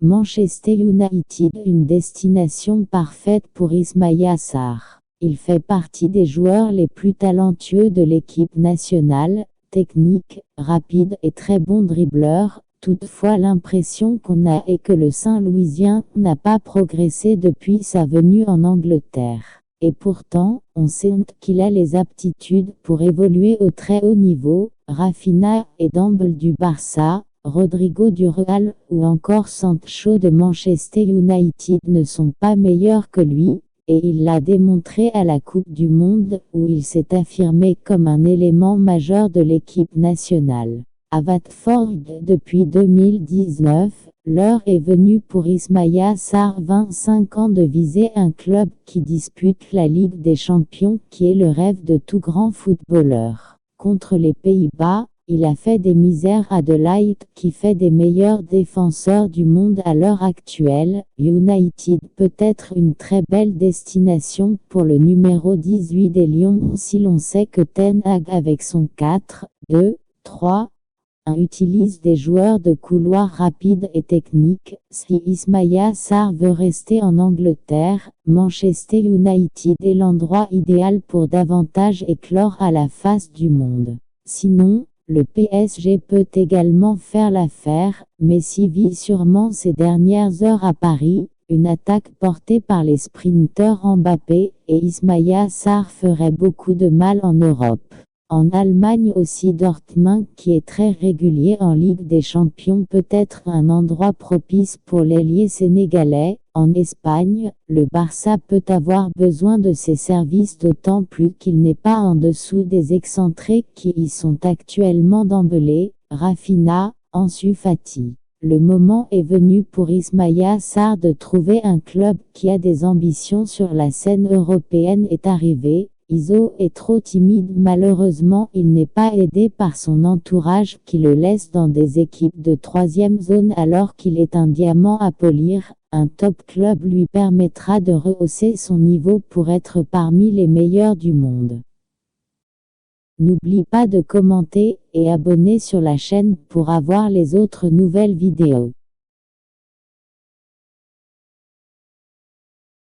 Manchester United, une destination parfaite pour Ismaïla Sarr. Il fait partie des joueurs les plus talentueux de l'équipe nationale, technique, rapide et très bon dribbleur. Toutefois, l'impression qu'on a est que le Saint-Louisien n'a pas progressé depuis sa venue en Angleterre. Et pourtant, on sait qu'il a les aptitudes pour évoluer au très haut niveau. Raphinha et Dembélé du Barça, Rodrigo du Real ou encore Sancho de Manchester United ne sont pas meilleurs que lui, et il l'a démontré à la Coupe du Monde où il s'est affirmé comme un élément majeur de l'équipe nationale. À Watford depuis 2019, l'heure est venue pour Ismaïla Sarr, 25 ans, de viser un club qui dispute la Ligue des Champions, qui est le rêve de tout grand footballeur. Contre les Pays-Bas, il a fait des misères à De Ligt, qui fait des meilleurs défenseurs du monde à l'heure actuelle. United peut être une très belle destination pour le numéro 18 des Lions si l'on sait que Ten Hag avec son 4-2-3 utilise des joueurs de couloir rapides et techniques. Si Ismaïla Sarr veut rester en Angleterre, Manchester United est l'endroit idéal pour davantage éclore à la face du monde. Sinon, le PSG peut également faire l'affaire. Messi vit sûrement ses dernières heures à Paris. Une attaque portée par les sprinteurs Mbappé et Ismaïla Sarr ferait beaucoup de mal en Europe. En Allemagne aussi, Dortmund, qui est très régulier en Ligue des Champions, peut être un endroit propice pour l'ailier sénégalais. En Espagne, le Barça peut avoir besoin de ses services, d'autant plus qu'il n'est pas en dessous des excentrés qui y sont actuellement. Dembélé, Raphinha, Ansu Fati. Le moment est venu pour Ismaïla Sarr de trouver un club qui a des ambitions sur la scène européenne. Est arrivé. Iso est trop timide. Malheureusement, il n'est pas aidé par son entourage qui le laisse dans des équipes de 3e zone alors qu'il est un diamant à polir. Un top club lui permettra de rehausser son niveau pour être parmi les meilleurs du monde. N'oublie pas de commenter et abonner sur la chaîne pour avoir les autres nouvelles vidéos.